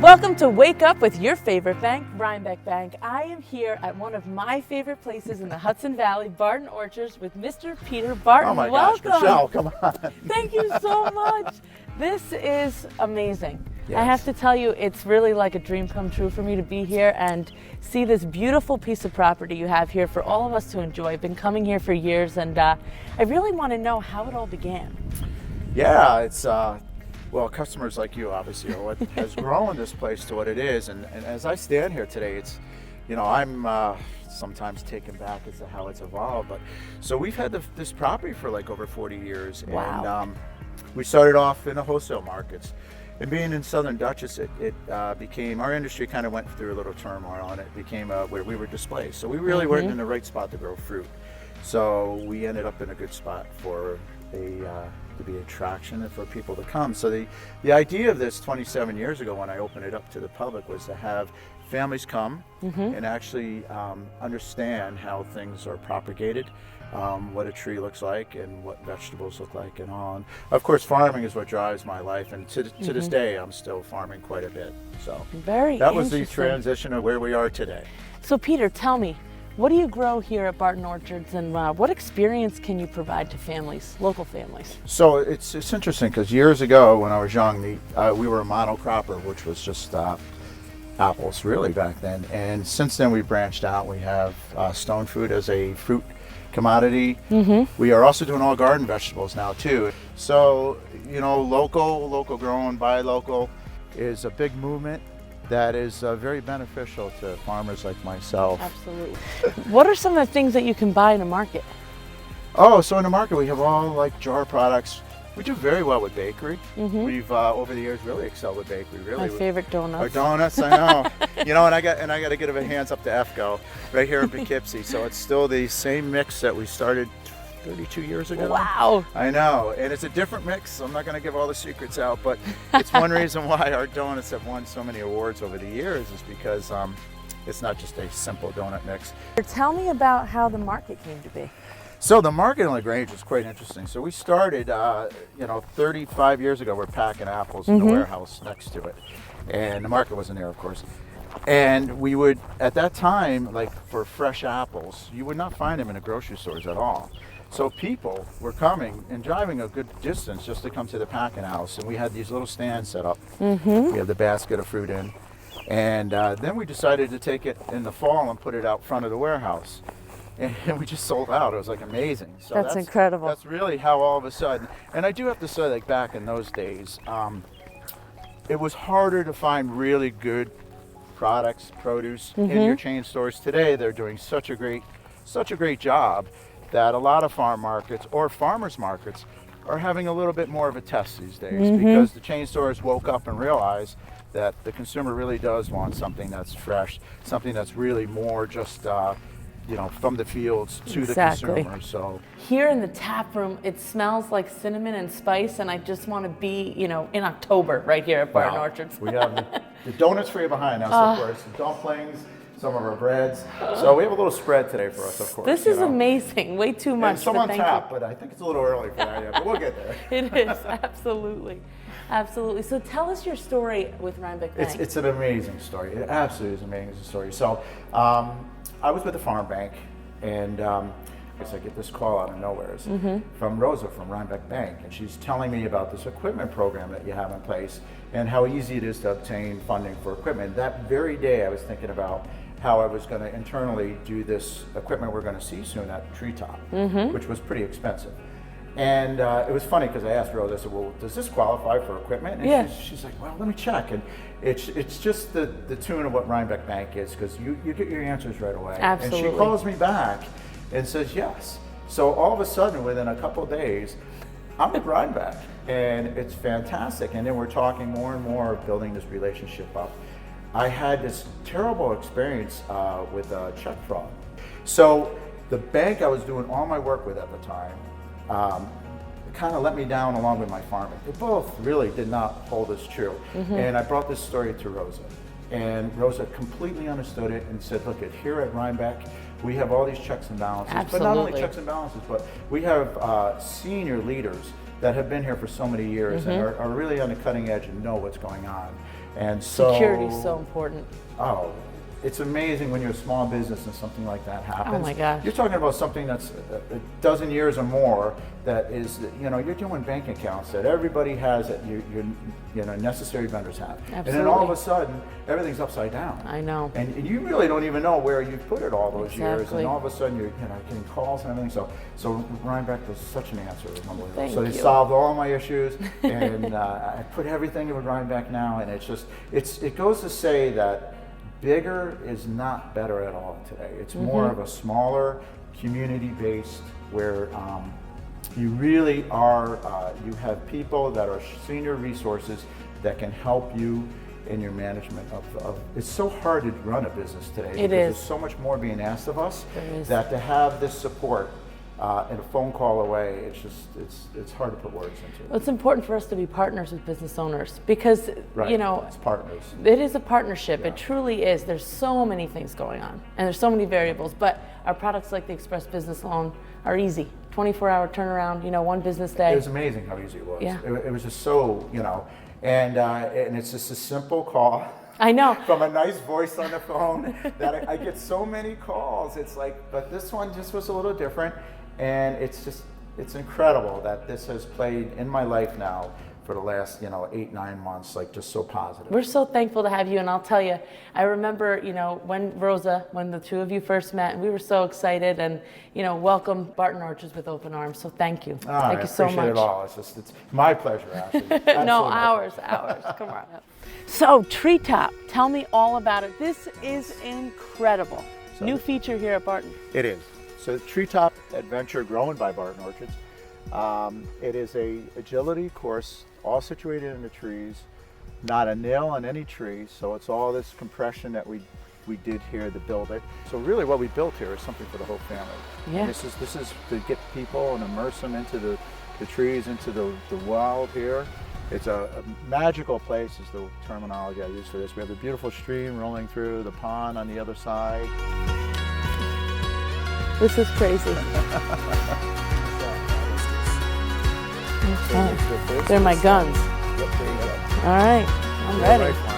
Welcome to Wake Up with your favorite bank, Rhinebeck Bank. I am here at one of my favorite places in the Hudson Valley, Barton Orchards, with Mr. Peter Barton. Oh my Welcome. gosh, Michelle, come on. Thank you so much. This is amazing. Yes. I have to tell you, it's really like a dream come true for me to be here and see this beautiful piece of property you have here for all of us to enjoy. I've been coming here for years, and I really want to know how it all began. Yeah, it's, well, customers like you obviously are what has grown this place to what it is. And as I stand here today, it's, you know, I'm sometimes taken back as to how it's evolved. But so we've had this property for like over 40 years. Wow. And we started off in the wholesale markets. And being in Southern Dutchess, it became, our industry kind of went through a little turmoil, and it became where we were displaced. So we really weren't in the right spot to grow fruit. So we ended up in a good spot for to be attraction and for people to come. So the idea of this 27 years ago when I opened it up to the public was to have families come and actually understand how things are propagated, what a tree looks like and what vegetables look like and all. And of course, farming is what drives my life, and to this day I'm still farming quite a bit. So that was the transition of where we are today. So Peter, tell me, what do you grow here at Barton Orchards, and what experience can you provide to families, local families? So it's interesting because years ago when I was young, we were a monocropper, which was just apples really back then. And since then we branched out. We have stone fruit as a fruit commodity. We are also doing all garden vegetables now too. So, you know, local grown, buy local is a big movement that is very beneficial to farmers like myself. Absolutely. What are some of the things that you can buy in the market? Oh, so in the market we have all like jar products. We do very well with bakery. We've over the years really excelled with bakery. Really, My favorite donuts. Our donuts, I know. You know, and I got to give a hands up to FGO right here in Poughkeepsie. So it's still the same mix that we started 32 years ago. Wow. I know, and it's a different mix. So I'm not going to give all the secrets out, but it's one reason why our donuts have won so many awards over the years is because it's not just a simple donut mix. Tell me about how the market came to be. So the market in LaGrange was quite interesting. So we started, 35 years ago. We're packing apples in the warehouse next to it, and the market wasn't there, of course. And we would, at that time, like for fresh apples, you would not find them in the grocery stores at all. So people were coming and driving a good distance just to come to the packing house, and we had these little stands set up. We had the basket of fruit in, and then we decided to take it in the fall and put it out front of the warehouse. And we just sold out. It was like amazing. So that's incredible. That's really how all of a sudden, and I do have to say, like back in those days, it was harder to find really good products, produce in your chain stores. Today, they're doing such a great job that a lot of farm markets or farmers markets are having a little bit more of a test these days because the chain stores woke up and realized that the consumer really does want something that's fresh, something that's really more just from the fields to the consumer. So here in the tap room, it smells like cinnamon and spice, and I just want to be, in October right here at Barton Orchards. We have the donuts for you behind us, of course, the dumplings, some of our breads. So we have a little spread today for us, of course. This is amazing. Way too much. And some on tap, but I think it's a little early for that yet, but we'll get there. It is, absolutely. Absolutely. So tell us your story with Rhinebeck Bank. It's an amazing story. It absolutely is an amazing story. So I was with the farm bank, and I get this call out of nowhere from Rosa from Rhinebeck Bank, and she's telling me about this equipment program that you have in place and how easy it is to obtain funding for equipment. That very day I was thinking about how I was going to internally do this equipment we're going to see soon at Treetop, which was pretty expensive. And it was funny because I asked Rose, I said, well, does this qualify for equipment? And she's like, well, let me check. And it's just the tune of what Rhinebeck Bank is, because you get your answers right away. Absolutely. And she calls me back and says yes. So all of a sudden, within a couple of days, I'm at Rhinebeck, and it's fantastic. And then we're talking more and more, building this relationship up. I had this terrible experience with check fraud. So the bank I was doing all my work with at the time kind of let me down along with my farming. They both really did not hold us true. And I brought this story to Rosa. And Rosa completely understood it and said, look, here at Rhinebeck, we have all these checks and balances. Absolutely. But not only checks and balances, but we have senior leaders that have been here for so many years and are really on the cutting edge and know what's going on. And so Security is so important. Oh, it's amazing when you're a small business and something like that happens. Oh my gosh. You're talking about something that's a dozen years or more that is, you know, you're doing bank accounts that everybody has that you know, necessary vendors have. Absolutely. And then all of a sudden, everything's upside down. I know. And you really don't even know where you put it all those years. Exactly. And all of a sudden, you're getting calls and everything. So Rhinebeck was such an answer. Thank so they you. solved all my issues, and I put everything in Rhinebeck now, and it goes to say that bigger is not better at all today. It's more of a smaller, community-based, where you really are, you have people that are senior resources that can help you in your management of it's so hard to run a business today. It is. There's so much more being asked of us There is. that to have this support and a phone call away, it's hard to put words into. Well, it's important for us to be partners with business owners because, Right. you know, It's partners. it is a partnership. Yeah. It truly is. There's so many things going on and there's so many variables, but our products like the Express Business Loan are easy. 24-hour turnaround, you know, one business day. It was amazing how easy it was. Yeah. It was just so, you know, and it's just a simple call. I know. From a nice voice on the phone that I get so many calls. It's like, but this one just was a little different. And it's incredible that this has played in my life now for the last, 8-9 months, like just so positive. We're so thankful to have you, and I'll tell you, I remember, when the two of you first met, and we were so excited, and, welcome Barton Orchards with open arms, so thank you. Thank you so much. I appreciate it all. It's my pleasure, Ashley. No, Absolutely. ours, come on. So, Treetop, tell me all about it. This is incredible. New feature here at Barton. It is. So Treetop Adventure Growing by Barton Orchards. It is a agility course, all situated in the trees, not a nail on any tree. So it's all this compression that we did here to build it. So really what we built here is something for the whole family. Yeah. And this is to get people and immerse them into the trees, into the wild here. It's a magical place is the terminology I use for this. We have a beautiful stream rolling through the pond on the other side. This is crazy. Okay. They're my guns. Yep, there you go. All right, I'm ready. Lifeline.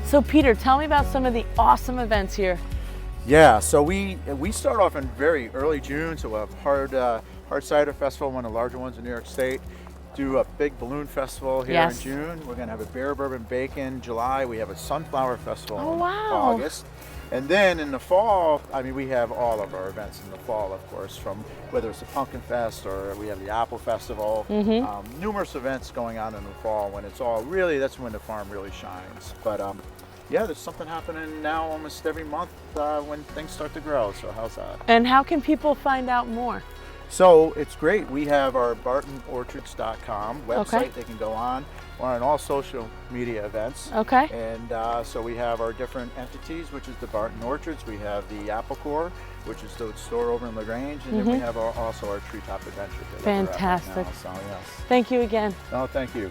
So Peter, tell me about some of the awesome events here. Yeah, so we start off in very early June, so we'll have Hard Cider Festival, one of the larger ones in New York State. Do a big balloon festival here in June. We're gonna have a beer, bourbon, bacon. July, we have a sunflower festival in August. And then in the fall, I mean, we have all of our events in the fall, of course, from whether it's the Pumpkin Fest or we have the Apple Festival. Numerous events going on in the fall when it's all really, that's when the farm really shines. But yeah, there's something happening now almost every month when things start to grow, so how's that? And how can people find out more? So it's great. We have our bartonorchards.com website. Okay. They can go on. We're on all social media events. Okay. And so we have our different entities, which is the Barton Orchards. We have the Apple Core, which is the store over in LaGrange. And then we have also our Treetop Adventure. Fantastic. Right now, so yes. Thank you again. No, thank you.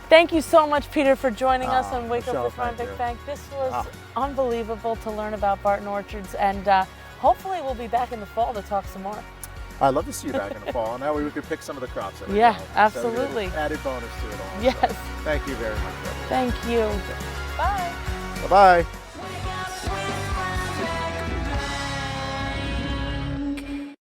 Thank you so much, Peter, for joining us on Wake Michelle, Up with Rhinebeck you. Bank. This was unbelievable to learn about Barton Orchards, and hopefully we'll be back in the fall to talk some more. I'd love to see you back in the fall. Now we could pick some of the crops that we Yeah, grow. absolutely. So added bonus to it all. Yes. So thank you very much. Thank you. Bye. Bye-bye.